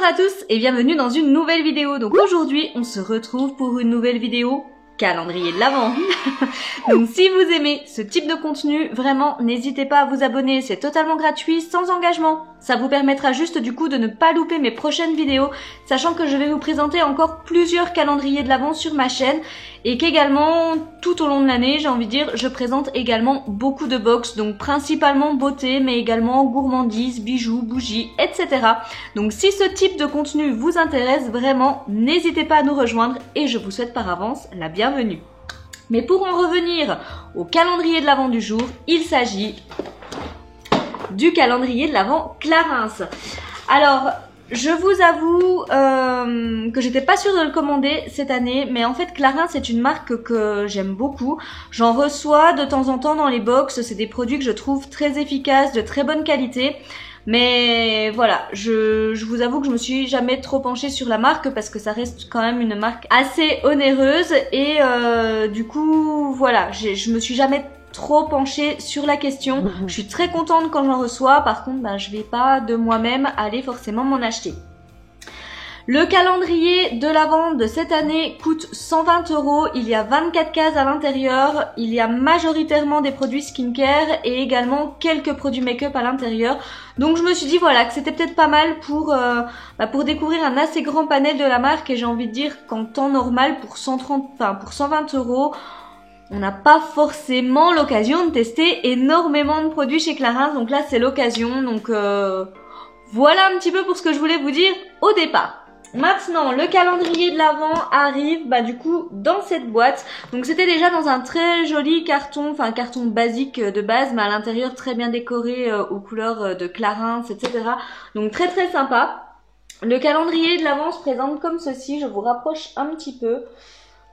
à tous et bienvenue dans une nouvelle vidéo. Donc aujourd'hui on se retrouve pour une nouvelle vidéo calendrier de l'Avent. Donc si vous aimez ce type de contenu, vraiment n'hésitez pas à vous abonner, c'est totalement gratuit, sans engagement. Ça vous permettra juste du coup de ne pas louper mes prochaines vidéos, sachant que je vais vous présenter encore plusieurs calendriers de l'Avent sur ma chaîne et qu'également tout au long de l'année, j'ai envie de dire, je présente également beaucoup de box, donc principalement beauté, mais également gourmandise, bijoux, bougies, etc. Donc si ce type de contenu vous intéresse vraiment, n'hésitez pas à nous rejoindre et je vous souhaite par avance la bienvenue. Mais pour en revenir au calendrier de l'Avent du jour, il s'agit du calendrier de l'Avent Clarins. Alors, je vous avoue que j'étais pas sûre de le commander cette année, mais en fait Clarins c'est une marque que j'aime beaucoup. J'en reçois de temps en temps dans les box, c'est des produits que je trouve très efficaces, de très bonne qualité. Mais voilà, je vous avoue que je me suis jamais trop penchée sur la marque parce que ça reste quand même une marque assez onéreuse et du coup voilà, je me suis jamais trop penchée sur la question. Je suis très contente quand j'en reçois, par contre je vais pas de moi-même aller forcément m'en acheter. Le calendrier de l'Avent de cette année coûte 120 €. Il y a 24 cases à l'intérieur. Il y a majoritairement des produits skincare et également quelques produits make-up à l'intérieur. Donc je me suis dit voilà que c'était peut-être pas mal pour découvrir un assez grand panel de la marque. Et j'ai envie de dire qu'en temps normal pour 120 €, on n'a pas forcément l'occasion de tester énormément de produits chez Clarins. Donc là c'est l'occasion. Donc voilà un petit peu pour ce que je voulais vous dire au départ. Maintenant, le calendrier de l'Avent arrive du coup dans cette boîte. Donc c'était déjà dans un très joli carton, enfin carton basique de base, mais à l'intérieur très bien décoré aux couleurs de Clarins, etc. Donc très très sympa. Le calendrier de l'Avent se présente comme ceci, je vous rapproche un petit peu.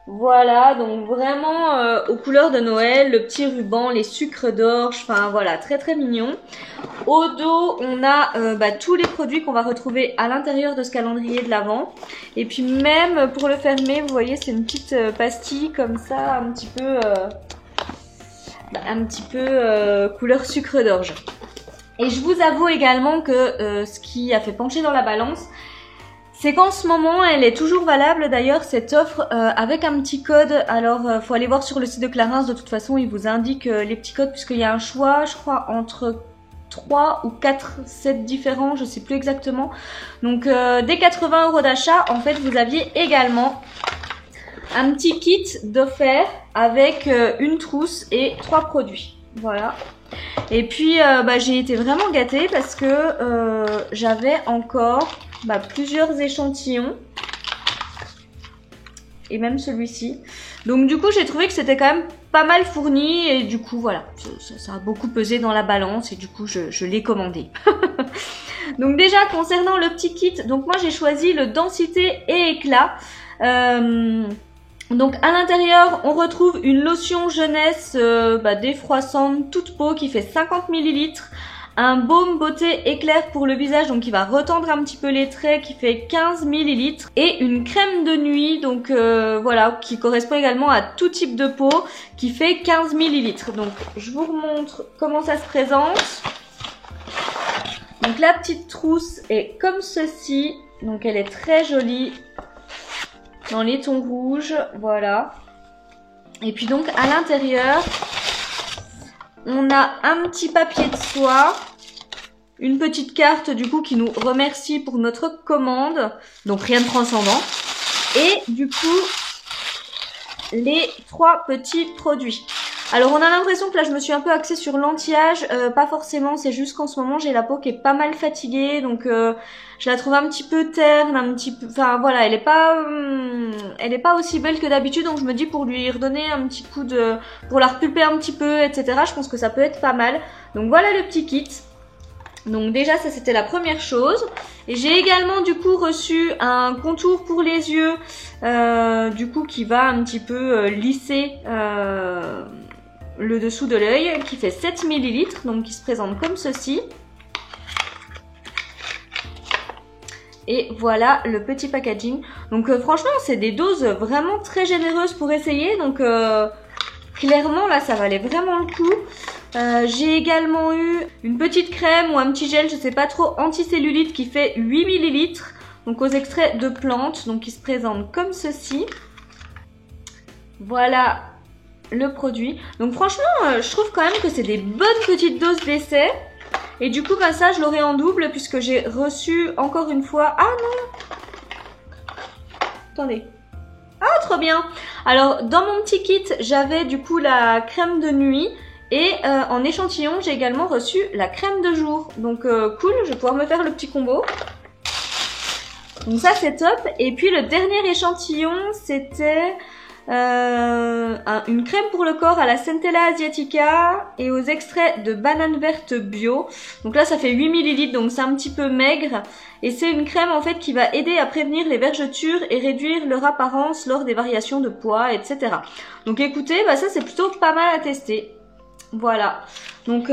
Voilà, donc vraiment aux couleurs de Noël, le petit ruban, les sucres d'orge, enfin voilà, très très mignon. Au dos, on a tous les produits qu'on va retrouver à l'intérieur de ce calendrier de l'Avent. Et puis même pour le fermer, vous voyez, c'est une petite pastille comme ça, un petit peu couleur sucre d'orge. Et je vous avoue également que ce qui a fait pencher dans la balance, c'est qu'en ce moment, elle est toujours valable d'ailleurs cette offre avec un petit code. Alors, faut aller voir sur le site de Clarins. De toute façon, il vous indique les petits codes puisqu'il y a un choix, je crois, entre 3 ou 4 sets différents, je sais plus exactement. Donc, dès 80 € d'achat, en fait, vous aviez également un petit kit d'offert avec une trousse et 3 produits. Voilà. Et puis, j'ai été vraiment gâtée parce que j'avais encore plusieurs échantillons et même celui-ci. Donc du coup j'ai trouvé que c'était quand même pas mal fourni et du coup voilà, ça a beaucoup pesé dans la balance et du coup je l'ai commandé. Donc déjà concernant le petit kit, donc moi j'ai choisi le densité et éclat. Donc à l'intérieur on retrouve une lotion jeunesse défroissante toute peau qui fait 50 ml. Un baume beauté éclair pour le visage, donc qui va retendre un petit peu les traits, qui fait 15 ml. Et une crème de nuit, donc voilà, qui correspond également à tout type de peau, qui fait 15 ml. Donc je vous remontre comment ça se présente. Donc la petite trousse est comme ceci, donc elle est très jolie, dans les tons rouges, voilà. Et puis donc à l'intérieur, on a un petit papier de soie, une petite carte du coup qui nous remercie pour notre commande, donc rien de transcendant, et du coup les 3 petits produits. Alors on a l'impression que là je me suis un peu axée sur l'anti-âge, pas forcément, c'est juste qu'en ce moment j'ai la peau qui est pas mal fatiguée, donc je la trouve un petit peu terne, enfin voilà, elle est pas aussi belle que d'habitude, donc je me dis pour lui redonner un petit coup pour la repulper un petit peu, etc. Je pense que ça peut être pas mal. Donc voilà le petit kit. Donc déjà ça c'était la première chose. Et j'ai également du coup reçu un contour pour les yeux, du coup qui va un petit peu lisser le dessous de l'œil, qui fait 7 ml, donc qui se présente comme ceci. Et voilà le petit packaging. Donc franchement c'est des doses vraiment très généreuses pour essayer. Donc clairement là ça valait vraiment le coup. J'ai également eu une petite crème ou un petit gel, je sais pas trop, anticellulite qui fait 8 ml. donc aux extraits de plantes, donc qui se présentent comme ceci. Voilà le produit. Donc franchement, je trouve quand même que c'est des bonnes petites doses d'essai. Et du coup, bah, ça, je l'aurai en double puisque j'ai reçu encore une fois... Ah non! Attendez. Ah, trop bien! Alors, dans mon petit kit, j'avais du coup la crème de nuit. Et en échantillon, j'ai également reçu la crème de jour. Donc cool, je vais pouvoir me faire le petit combo. Donc ça, c'est top. Et puis le dernier échantillon, c'était... une crème pour le corps à la Centella asiatica et aux extraits de banane verte bio. Donc là ça fait 8 ml, donc c'est un petit peu maigre. Et c'est une crème en fait qui va aider à prévenir les vergetures et réduire leur apparence lors des variations de poids, etc. Donc écoutez, bah ça c'est plutôt pas mal à tester. Voilà. Donc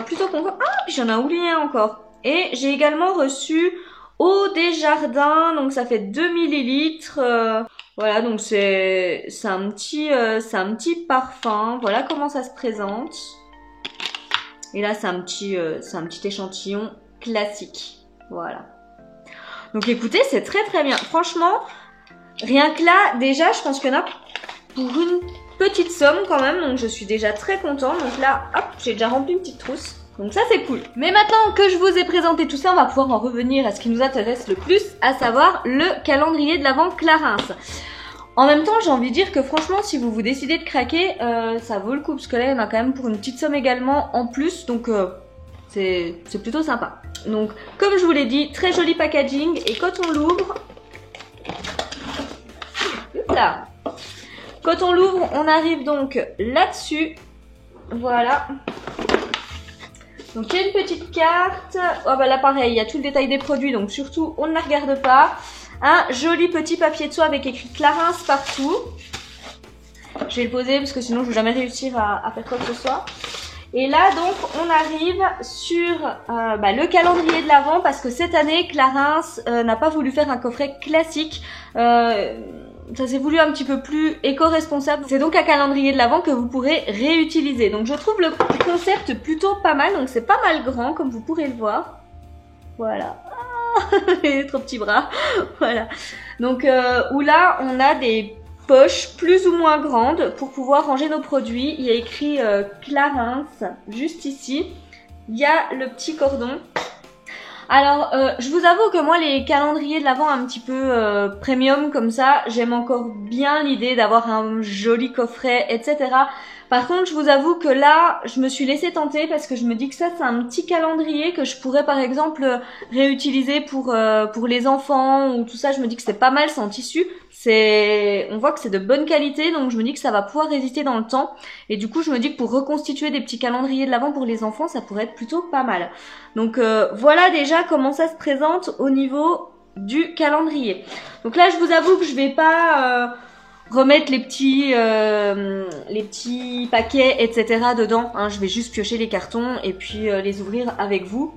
plutôt content. Ah, puis j'en ai oublié un encore. Et j'ai également reçu Eau des Jardins, donc ça fait 2 ml. Voilà, donc c'est un petit parfum. Voilà comment ça se présente. Et là, c'est un petit échantillon classique. Voilà. Donc écoutez, c'est très très bien. Franchement, rien que là, déjà, je pense qu'il y en a pour une petite somme quand même. Donc je suis déjà très contente. Donc là, hop, j'ai déjà rempli une petite trousse. Donc ça c'est cool. Mais maintenant que je vous ai présenté tout ça, on va pouvoir en revenir à ce qui nous intéresse le plus, à savoir le calendrier de l'Avent Clarins. En même temps, j'ai envie de dire que franchement, si vous vous décidez de craquer, ça vaut le coup, parce que là, il y en a quand même pour une petite somme également en plus, donc c'est plutôt sympa. Donc, comme je vous l'ai dit, très joli packaging, et quand on l'ouvre, là, quand on l'ouvre, on arrive donc là-dessus, voilà. Donc il y a une petite carte, oh bah là pareil, il y a tout le détail des produits, donc surtout on ne la regarde pas. Un joli petit papier de soie avec écrit Clarins partout. Je vais le poser parce que sinon je ne vais jamais réussir à faire quoi que ce soit. Et là donc on arrive sur le calendrier de l'Avent parce que cette année Clarins n'a pas voulu faire un coffret classique. Ça s'est voulu un petit peu plus éco-responsable. C'est donc un calendrier de l'Avent que vous pourrez réutiliser. Donc je trouve le concept plutôt pas mal. Donc c'est pas mal grand comme vous pourrez le voir. Voilà. Les trop petits bras. Voilà. Donc où là on a des poches plus ou moins grandes pour pouvoir ranger nos produits. Il y a écrit Clarins juste ici. Il y a le petit cordon. Alors, je vous avoue que moi, les calendriers de l'Avent un petit peu premium comme ça, j'aime encore bien l'idée d'avoir un joli coffret, etc. Par contre, je vous avoue que là, je me suis laissée tenter parce que je me dis que ça, c'est un petit calendrier que je pourrais, par exemple, réutiliser pour les enfants ou tout ça. Je me dis que c'est pas mal, c'est en tissu. On voit que c'est de bonne qualité, donc je me dis que ça va pouvoir résister dans le temps. Et du coup, je me dis que pour reconstituer des petits calendriers de l'Avent pour les enfants, ça pourrait être plutôt pas mal. Donc voilà déjà comment ça se présente au niveau du calendrier. Donc là, je vous avoue que je vais pas remettre les petits paquets, etc. dedans. Hein. Je vais juste piocher les cartons et puis les ouvrir avec vous.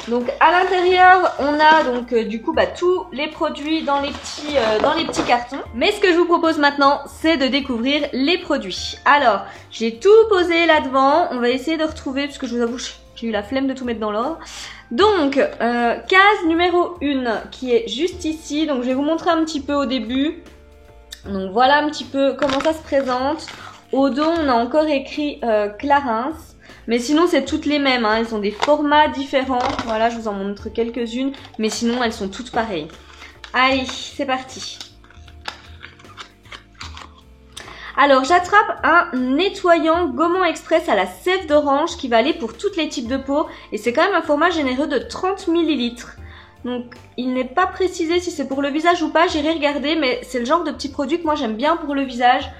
Donc à l'intérieur, on a donc du coup tous les produits dans les petits cartons. Mais ce que je vous propose maintenant, c'est de découvrir les produits. Alors, j'ai tout posé là devant. On va essayer de retrouver, parce que je vous avoue, j'ai eu la flemme de tout mettre dans l'ordre. Donc, case numéro 1 qui est juste ici. Donc je vais vous montrer un petit peu au début. Donc voilà un petit peu comment ça se présente. Au dos, on a encore écrit Clarins. Mais sinon, c'est toutes les mêmes, hein. Elles ont des formats différents. Voilà, je vous en montre quelques-unes. Mais sinon, elles sont toutes pareilles. Allez, c'est parti. Alors, j'attrape un nettoyant gommant express à la sève d'orange qui va aller pour tous les types de peau. Et c'est quand même un format généreux de 30 ml. Donc, il n'est pas précisé si c'est pour le visage ou pas. J'irai regarder, mais c'est le genre de petit produit que moi, j'aime bien pour le visage.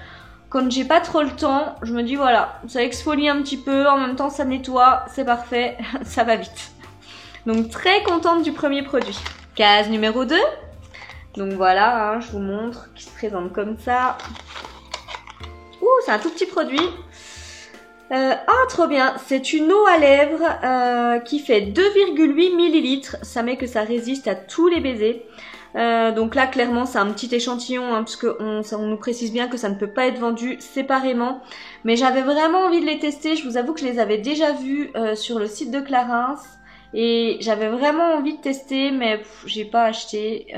Quand j'ai pas trop le temps, je me dis voilà, ça exfolie un petit peu, en même temps ça nettoie, c'est parfait, ça va vite. Donc très contente du premier produit. Case numéro 2. Donc voilà, hein, je vous montre, qui se présente comme ça. Ouh, c'est un tout petit produit. Trop bien, c'est une eau à lèvres qui fait 2,8 ml. Ça met que ça résiste à tous les baisers. Donc là clairement c'est un petit échantillon hein, parce qu'on nous précise bien que ça ne peut pas être vendu séparément, mais j'avais vraiment envie de les tester. Je vous avoue que je les avais déjà vus sur le site de Clarins Et j'avais vraiment envie de tester, mais j'ai pas acheté.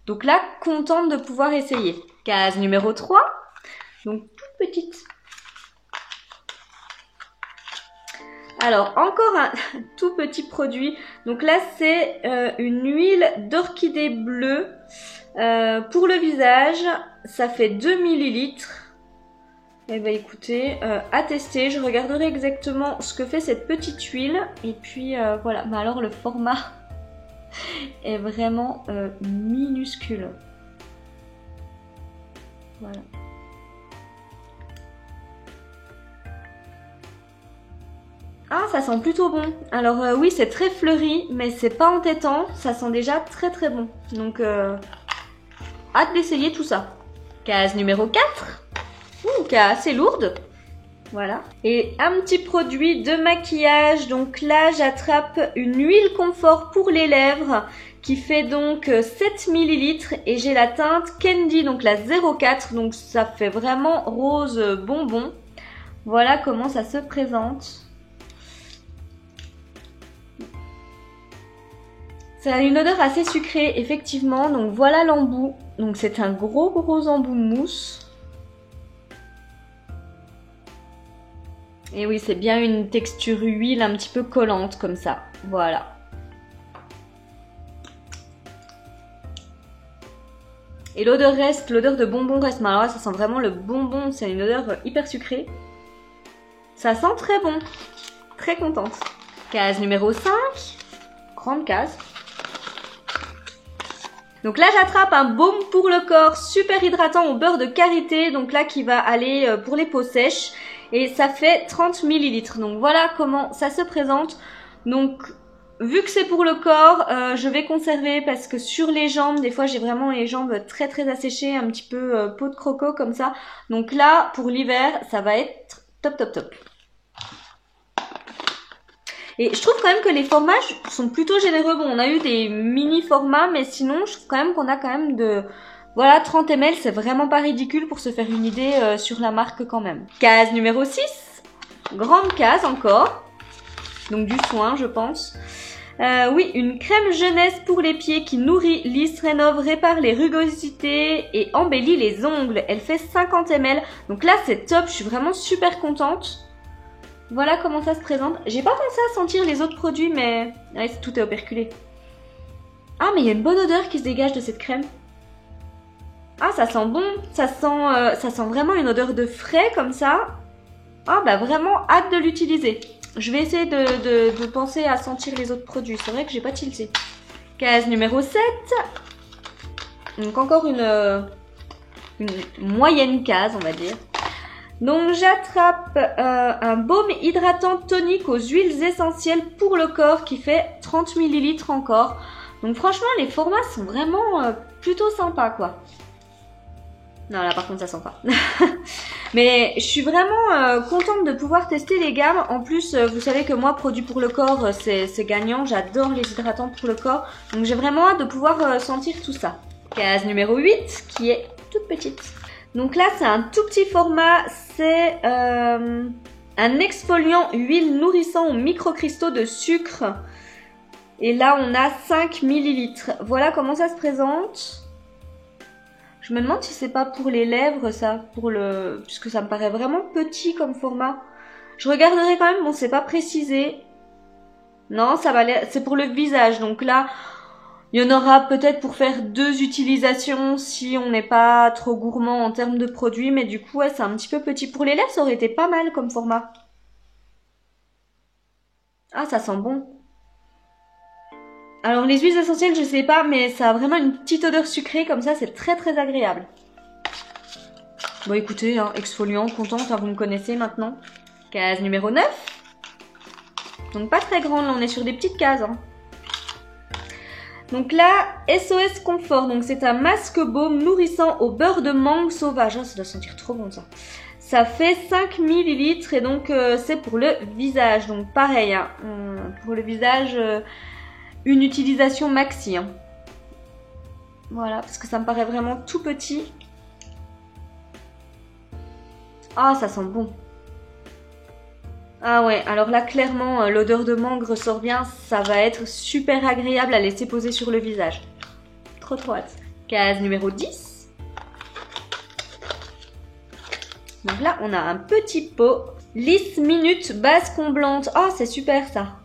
Donc là, contente de pouvoir essayer. Case numéro 3. Donc toute petite. Alors, encore un tout petit produit. Donc là, c'est une huile d'orchidée bleue pour le visage. Ça fait 2 millilitres. Et bah écoutez, à tester. Je regarderai exactement ce que fait cette petite huile. Et puis voilà. Mais alors, le format est vraiment minuscule. Voilà. Ah, ça sent plutôt bon. Alors oui, c'est très fleuri, mais c'est pas entêtant. Ça sent déjà très très bon. Donc, hâte d'essayer tout ça. Case numéro 4. Qui est assez lourde. Voilà. Et un petit produit de maquillage. Donc là, j'attrape une huile confort pour les lèvres qui fait donc 7 millilitres. Et j'ai la teinte Candy, donc la 04. Donc ça fait vraiment rose bonbon. Voilà comment ça se présente. Ça a une odeur assez sucrée, effectivement. Donc voilà l'embout. Donc c'est un gros embout mousse. Et oui, c'est bien une texture huile un petit peu collante comme ça. Voilà. Et l'odeur reste, l'odeur de bonbon reste. Mais alors là, ça sent vraiment le bonbon. C'est une odeur hyper sucrée. Ça sent très bon. Très contente. Case numéro 5. Grande case. Donc là, j'attrape un baume pour le corps super hydratant au beurre de karité. Donc là, qui va aller pour les peaux sèches. Et ça fait 30 millilitres. Donc voilà comment ça se présente. Donc, vu que c'est pour le corps, je vais conserver parce que sur les jambes, des fois, j'ai vraiment les jambes très très asséchées, un petit peu peau de croco comme ça. Donc là, pour l'hiver, ça va être top top top. Et je trouve quand même que les formats sont plutôt généreux. Bon, on a eu des mini formats, mais sinon, je trouve quand même qu'on a quand même de... Voilà, 30 ml, c'est vraiment pas ridicule pour se faire une idée sur la marque quand même. Case numéro 6. Grande case encore. Donc du soin, je pense. Oui, une crème jeunesse pour les pieds qui nourrit, lisse, rénove, répare les rugosités et embellit les ongles. Elle fait 50 ml. Donc là, c'est top. Je suis vraiment super contente. Voilà comment ça se présente. J'ai pas pensé à sentir les autres produits, mais ouais, tout est operculé. Ah, mais il y a une bonne odeur qui se dégage de cette crème. Ah, ça sent bon. Ça sent vraiment une odeur de frais comme ça. Ah, bah vraiment hâte de l'utiliser. Je vais essayer de penser à sentir les autres produits. C'est vrai que j'ai pas tilté. Case numéro 7. Donc encore une moyenne case, on va dire. Donc j'attrape un baume hydratant tonique aux huiles essentielles pour le corps qui fait 30 millilitres encore. Donc franchement les formats sont vraiment plutôt sympas quoi. Non là par contre ça sent pas. Mais je suis vraiment contente de pouvoir tester les gammes. En plus vous savez que moi produits pour le corps c'est gagnant. J'adore les hydratants pour le corps. Donc j'ai vraiment hâte de pouvoir sentir tout ça. Case numéro 8 qui est toute petite. Donc là, c'est un tout petit format, c'est un exfoliant huile nourrissant aux microcristaux de sucre. Et là, on a 5 millilitres. Voilà comment ça se présente. Je me demande si c'est pas pour les lèvres, ça, puisque ça me paraît vraiment petit comme format. Je regarderai quand même, bon, c'est pas précisé. Non, ça va, c'est pour le visage, donc là... Il y en aura peut-être pour faire 2 utilisations si on n'est pas trop gourmand en termes de produits. Mais du coup, ouais, c'est un petit peu petit. Pour les lèvres, ça aurait été pas mal comme format. Ah, ça sent bon. Alors, les huiles essentielles, je sais pas, mais ça a vraiment une petite odeur sucrée. Comme ça, c'est très très agréable. Bon, écoutez, hein, exfoliant, contente, hein, vous me connaissez maintenant. Case numéro 9. Donc, pas très grande, là, on est sur des petites cases, hein. Donc là, SOS Confort, donc c'est un masque baume nourrissant au beurre de mangue sauvage. Ah, ça doit sentir trop bon ça. Ça fait 5 millilitres et donc c'est pour le visage. Donc pareil, hein, pour le visage, une utilisation maxi. Hein. Voilà, parce que ça me paraît vraiment tout petit. Ah, ça sent bon. Ah ouais, alors là clairement l'odeur de mangue ressort bien, ça va être super agréable à laisser poser sur le visage. Trop trop hâte. Case numéro 10. Donc là on a un petit pot. Lisse Minute base comblante. Oh c'est super ça.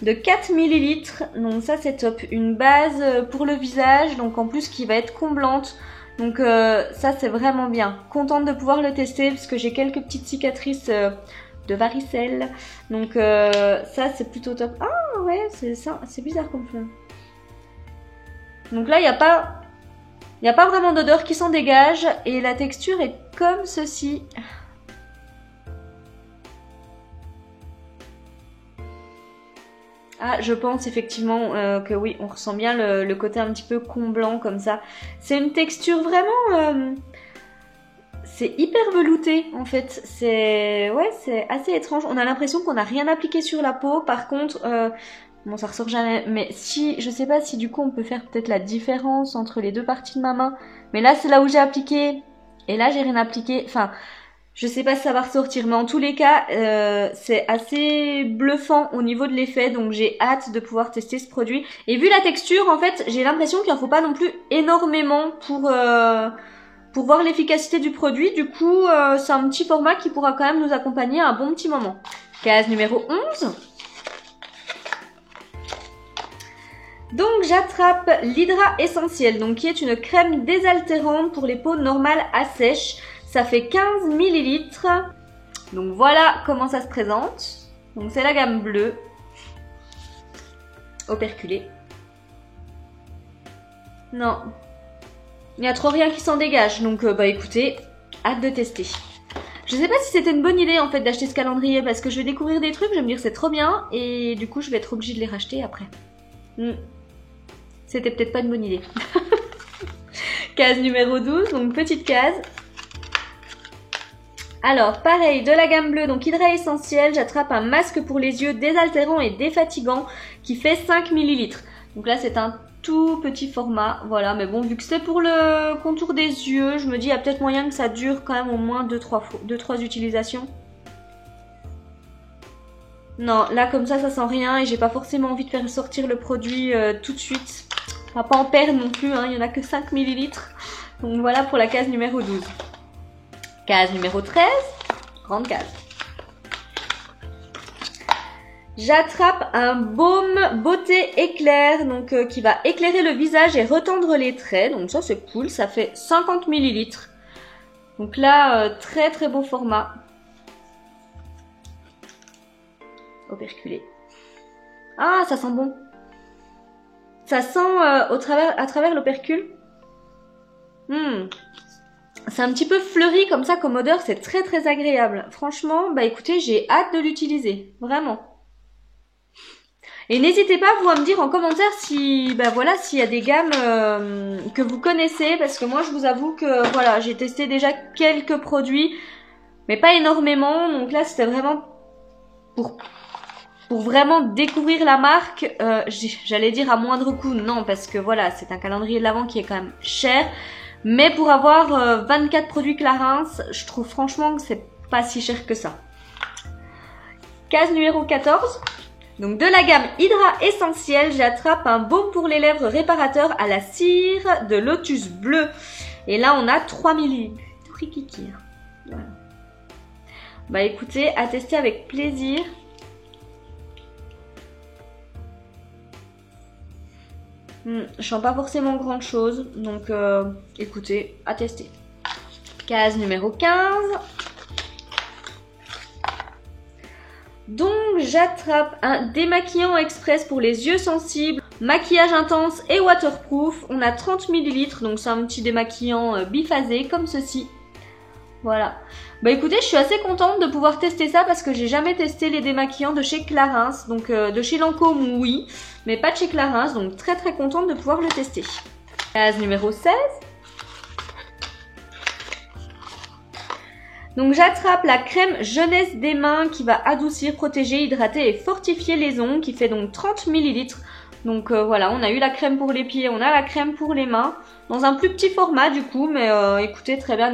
De 4 ml, donc ça c'est top. Une base pour le visage, donc en plus qui va être comblante. Donc ça c'est vraiment bien. Contente de pouvoir le tester parce que j'ai quelques petites cicatrices de varicelle. Donc ça c'est plutôt top. Ah ouais, c'est ça, c'est bizarre comme fleur. Donc là il n'y a pas vraiment d'odeur qui s'en dégage et la texture est comme ceci. Ah, je pense effectivement que oui, on ressent bien le côté un petit peu comblant comme ça. C'est une texture vraiment... c'est hyper velouté en fait. C'est assez étrange. On a l'impression qu'on n'a rien appliqué sur la peau. Par contre, bon ça ressort jamais. Mais si, je sais pas si du coup on peut faire peut-être la différence entre les deux parties de ma main. Mais là c'est là où j'ai appliqué. Et là j'ai rien appliqué. Enfin... Je sais pas si ça va ressortir, mais en tous les cas, c'est assez bluffant au niveau de l'effet, donc j'ai hâte de pouvoir tester ce produit. Et vu la texture, en fait, j'ai l'impression qu'il en faut pas non plus énormément pour voir l'efficacité du produit. Du coup, c'est un petit format qui pourra quand même nous accompagner un bon petit moment. Case numéro 11. Donc j'attrape l'Hydra Essentiel, donc qui est une crème désaltérante pour les peaux normales à sèche. Ça fait 15 ml. Donc voilà comment ça se présente. Donc c'est la gamme bleue. Operculé. Non. Il n'y a trop rien qui s'en dégage. Donc bah écoutez, hâte de tester. Je sais pas si c'était une bonne idée en fait d'acheter ce calendrier parce que je vais découvrir des trucs, je vais me dire c'est trop bien et du coup je vais être obligée de les racheter après. C'était peut-être pas une bonne idée. Case numéro 12, donc petite case. Alors, pareil, de la gamme bleue, donc Hydra Essentiel, j'attrape un masque pour les yeux désaltérant et défatigant qui fait 5 ml. Donc là, c'est un tout petit format, voilà, mais bon, vu que c'est pour le contour des yeux, je me dis, il y a peut-être moyen que ça dure quand même au moins 2-3 utilisations. Non, là, comme ça sent rien et j'ai pas forcément envie de faire sortir le produit tout de suite. On va pas en perdre non plus, hein, il y en a que 5 ml. Donc voilà pour la case numéro 12. Case numéro 13, grande case. J'attrape un baume beauté éclair, donc qui va éclairer le visage et retendre les traits. Donc ça c'est cool, ça fait 50 ml. Donc là, très très beau format. Operculé. Ah, ça sent bon. Ça sent à travers l'opercule. C'est un petit peu fleuri comme ça comme odeur, c'est très très agréable. Franchement, bah écoutez, j'ai hâte de l'utiliser, vraiment. Et n'hésitez pas vous à me dire en commentaire si, bah voilà, s'il y a des gammes que vous connaissez, parce que moi je vous avoue que voilà, j'ai testé déjà quelques produits, mais pas énormément. Donc là, c'était vraiment pour vraiment découvrir la marque. J'allais dire à moindre coût, non, parce que voilà, c'est un calendrier de l'Avent qui est quand même cher. Mais pour avoir 24 produits Clarins, je trouve franchement que c'est pas si cher que ça. Case numéro 14. Donc de la gamme Hydra Essentiel, j'attrape un baume pour les lèvres réparateur à la cire de lotus bleu. Et là on a 3 ml. Voilà. Bah écoutez, à tester avec plaisir. Je sens pas forcément grand chose, donc écoutez, à tester. Case numéro 15. Donc j'attrape un démaquillant express pour les yeux sensibles, maquillage intense et waterproof. On a 30 ml, donc c'est un petit démaquillant biphasé comme ceci. Voilà. Bah écoutez, je suis assez contente de pouvoir tester ça parce que j'ai jamais testé les démaquillants de chez Clarins. Donc de chez Lancôme, oui, mais pas de chez Clarins. Donc très très contente de pouvoir le tester. Case numéro 16. Donc j'attrape la crème jeunesse des mains qui va adoucir, protéger, hydrater et fortifier les ongles, qui fait donc 30 ml. Donc voilà, on a eu la crème pour les pieds, on a la crème pour les mains, dans un plus petit format du coup, mais écoutez, très bien.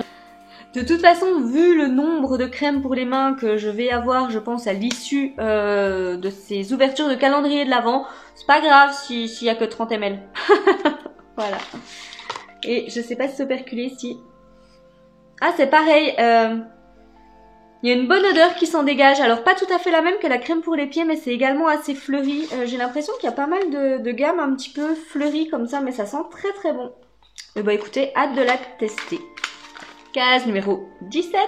De toute façon, vu le nombre de crèmes pour les mains que je vais avoir, je pense, à l'issue de ces ouvertures de calendrier de l'Avent, c'est pas grave s'il y a que 30 ml. Voilà. Et je sais pas si c'est operculé, si... Ah, c'est pareil. Il y a une bonne odeur qui s'en dégage. Alors, pas tout à fait la même que la crème pour les pieds, mais c'est également assez fleuri. J'ai l'impression qu'il y a pas mal de gammes un petit peu fleuries comme ça, mais ça sent très très bon. Et bah écoutez, hâte de la tester. Case numéro 17.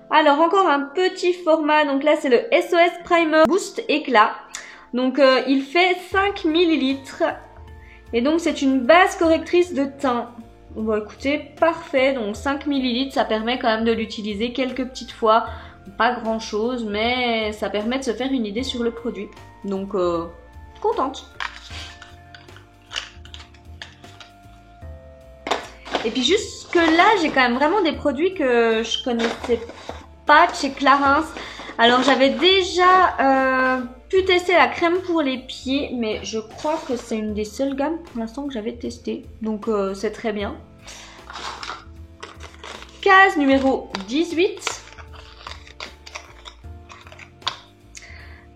Alors encore un petit format, donc là c'est le SOS Primer Boost Éclat. Donc il fait 5 ml et donc c'est une base correctrice de teint. Bon écoutez, parfait, donc 5 ml, ça permet quand même de l'utiliser quelques petites fois. Pas grand chose, mais ça permet de se faire une idée sur le produit. Donc contente. Et puis jusque là, j'ai quand même vraiment des produits que je connaissais pas de chez Clarins. Alors j'avais déjà pu tester la crème pour les pieds, mais je crois que c'est une des seules gammes pour l'instant que j'avais testé. Donc c'est très bien. Case numéro 18.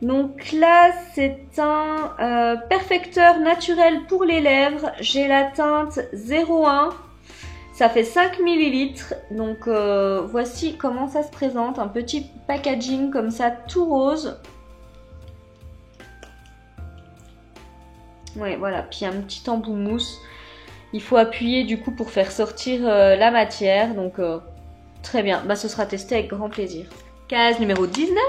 Donc là, c'est un perfecteur naturel pour les lèvres. J'ai la teinte 01. Ça fait 5 ml, donc voici comment ça se présente, un petit packaging comme ça, tout rose. Ouais, voilà, puis un petit embout mousse. Il faut appuyer du coup pour faire sortir la matière, donc très bien, bah, ce sera testé avec grand plaisir. Case numéro 19.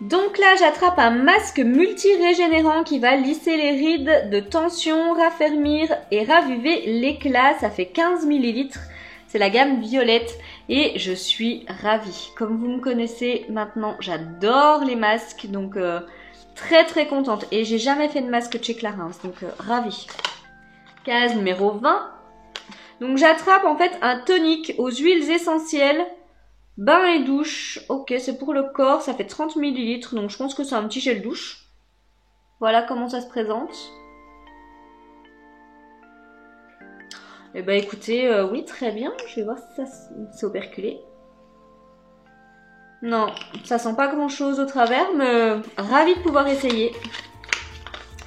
Donc là, j'attrape un masque multi-régénérant qui va lisser les rides de tension, raffermir et raviver l'éclat. Ça fait 15 ml. C'est la gamme violette et je suis ravie. Comme vous me connaissez maintenant, j'adore les masques, donc très très contente. Et j'ai jamais fait de masque chez Clarins, donc ravie. Case numéro 20. Donc j'attrape en fait un tonique aux huiles essentielles. Bain et douche, ok, c'est pour le corps, ça fait 30 ml, donc je pense que c'est un petit gel douche. Voilà comment ça se présente. Et bah écoutez, oui, très bien, je vais voir si ça s'est operculé. Non, ça sent pas grand chose au travers, mais ravie de pouvoir essayer.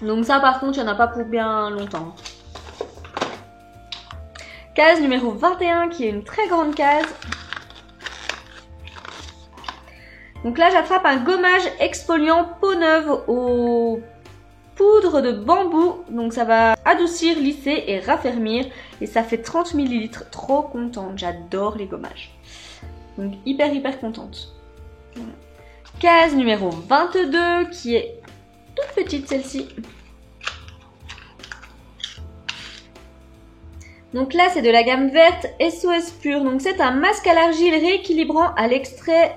Donc ça par contre, il n'y en a pas pour bien longtemps. Case numéro 21, qui est une très grande case. Donc là, j'attrape un gommage exfoliant peau neuve aux poudres de bambou. Donc ça va adoucir, lisser et raffermir. Et ça fait 30 ml. Trop contente. J'adore les gommages. Donc hyper contente. Voilà. Case numéro 22 qui est toute petite celle-ci. Donc là, c'est de la gamme verte SOS Pure. Donc c'est un masque à l'argile rééquilibrant à l'extrait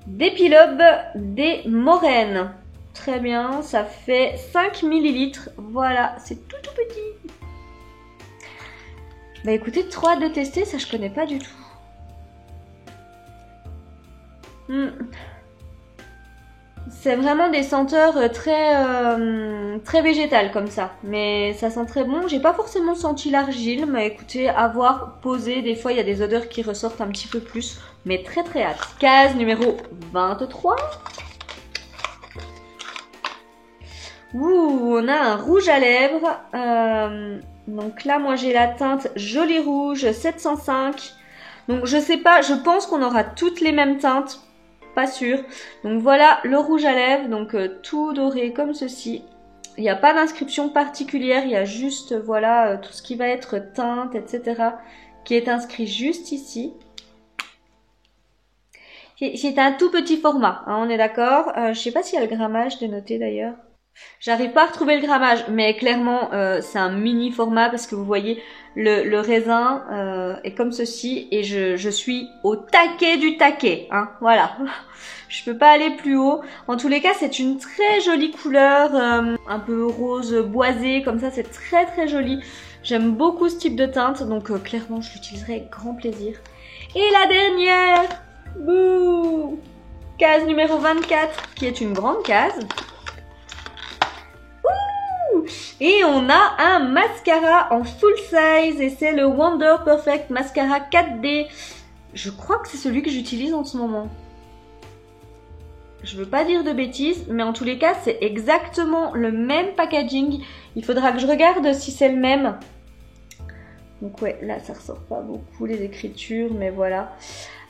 d'épilobe des moraines. Très bien, ça fait 5 ml. Voilà, c'est tout petit. Bah écoutez, trop hâte de tester, ça je connais pas du tout. C'est vraiment des senteurs très végétales comme ça. Mais ça sent très bon. J'ai pas forcément senti l'argile, mais écoutez, à voir, poser, des fois il y a des odeurs qui ressortent un petit peu plus. Mais très hâte. Case numéro 23. Ouh, on a un rouge à lèvres. Donc là, moi j'ai la teinte Joli Rouge 705. Donc je sais pas, je pense qu'on aura toutes les mêmes teintes. Pas sûr. Donc voilà le rouge à lèvres, donc tout doré comme ceci. Il n'y a pas d'inscription particulière, il y a juste voilà tout ce qui va être teinte, etc. qui est inscrit juste ici. C'est un tout petit format, hein, on est d'accord. Je sais pas s'il y a le grammage de noter d'ailleurs. J'arrive pas à retrouver le grammage, mais clairement c'est un mini format parce que vous voyez le raisin est comme ceci et je suis au taquet du taquet, hein, voilà. Je peux pas aller plus haut. En tous les cas, c'est une très jolie couleur, un peu rose boisé comme ça, c'est très joli. J'aime beaucoup ce type de teinte, donc clairement je l'utiliserai avec grand plaisir. Et la dernière, bouh, case numéro 24, qui est une grande case. Et on a un mascara en full size et c'est le Wonder Perfect Mascara 4D. Je crois que c'est celui que j'utilise en ce moment. Je veux pas dire de bêtises, mais en tous les cas, c'est exactement le même packaging. Il faudra que je regarde si c'est le même. Donc ouais, là ça ressort pas beaucoup les écritures, mais voilà.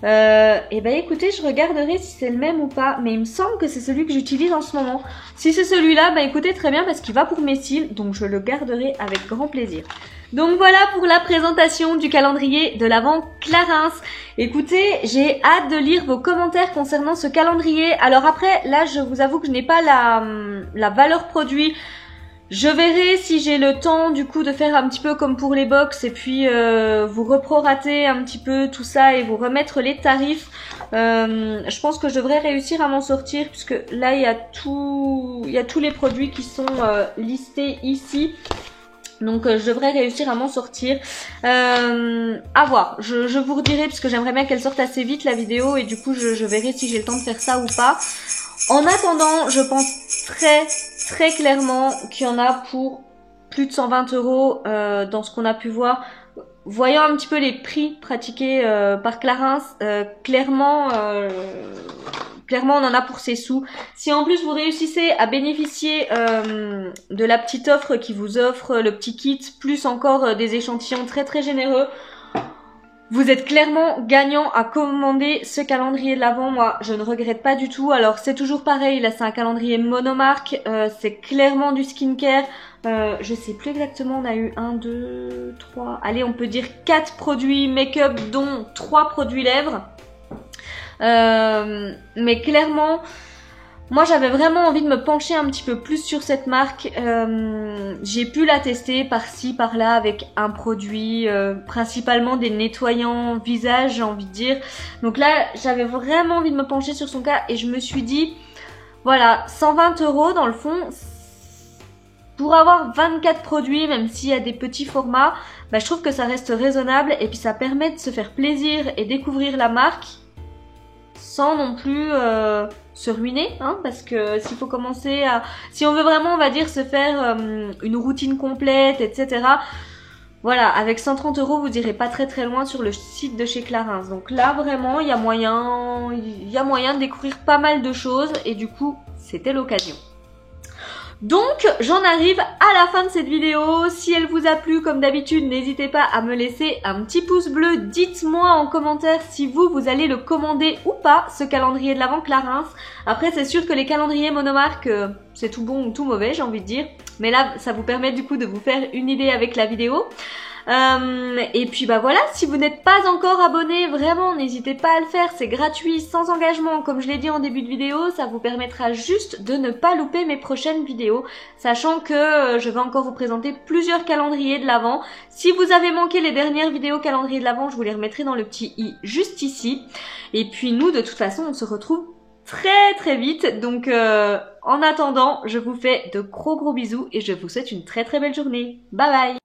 Et ben écoutez, je regarderai si c'est le même ou pas, mais il me semble que c'est celui que j'utilise en ce moment. Si c'est celui-là, ben écoutez, très bien, parce qu'il va pour mes cils, donc je le garderai avec grand plaisir. Donc voilà pour la présentation du calendrier de l'Avent Clarins. Écoutez, j'ai hâte de lire vos commentaires concernant ce calendrier. Alors après, là je vous avoue que je n'ai pas la valeur produit. Je verrai si j'ai le temps du coup de faire un petit peu comme pour les box et puis vous reprorater un petit peu tout ça et vous remettre les tarifs. Je pense que je devrais réussir à m'en sortir puisque là il y a tous les produits qui sont listés ici. Donc je devrais réussir à m'en sortir. À voir, je vous redirai puisque j'aimerais bien qu'elle sorte assez vite la vidéo et du coup je verrai si j'ai le temps de faire ça ou pas. En attendant, je pense très clairement qu'il y en a pour plus de 120 € dans ce qu'on a pu voir. Voyant un petit peu les prix pratiqués par Clarins, clairement on en a pour ses sous. Si en plus vous réussissez à bénéficier de la petite offre qui vous offre le petit kit, plus encore des échantillons très généreux, vous êtes clairement gagnant à commander ce calendrier de l'Avent. Moi, je ne regrette pas du tout. Alors, c'est toujours pareil. Là, c'est un calendrier monomarque. C'est clairement du skincare. Je sais plus exactement. On a eu 1, 2, 3... Allez, on peut dire 4 produits make-up, dont 3 produits lèvres. Mais clairement... Moi, j'avais vraiment envie de me pencher un petit peu plus sur cette marque. J'ai pu la tester par-ci, par-là avec un produit, principalement des nettoyants visage, j'ai envie de dire. Donc là, j'avais vraiment envie de me pencher sur son cas et je me suis dit, voilà, 120 € dans le fond, pour avoir 24 produits, même s'il y a des petits formats, bah, je trouve que ça reste raisonnable et puis ça permet de se faire plaisir et découvrir la marque sans non plus... se ruiner, hein, parce que s'il faut commencer à... Si on veut vraiment, on va dire, se faire une routine complète, etc. Voilà, avec 130 €, vous irez pas très loin sur le site de chez Clarins. Donc là, vraiment, il y a moyen de découvrir pas mal de choses et du coup, c'était l'occasion. Donc, j'en arrive à la fin de cette vidéo. Si elle vous a plu, comme d'habitude, n'hésitez pas à me laisser un petit pouce bleu. Dites-moi en commentaire si vous allez le commander ou pas, ce calendrier de l'Avent Clarins. Après, c'est sûr que les calendriers monomarques, c'est tout bon ou tout mauvais, j'ai envie de dire. Mais là, ça vous permet du coup de vous faire une idée avec la vidéo. Et puis bah voilà, si vous n'êtes pas encore abonné, vraiment n'hésitez pas à le faire, c'est gratuit, sans engagement, comme je l'ai dit en début de vidéo, ça vous permettra juste de ne pas louper mes prochaines vidéos, sachant que je vais encore vous présenter plusieurs calendriers de l'Avent. Si vous avez manqué les dernières vidéos calendrier de l'Avent, je vous les remettrai dans le petit i juste ici. Et puis nous, de toute façon, on se retrouve très vite, donc en attendant, je vous fais de gros bisous et je vous souhaite une très belle journée. Bye bye.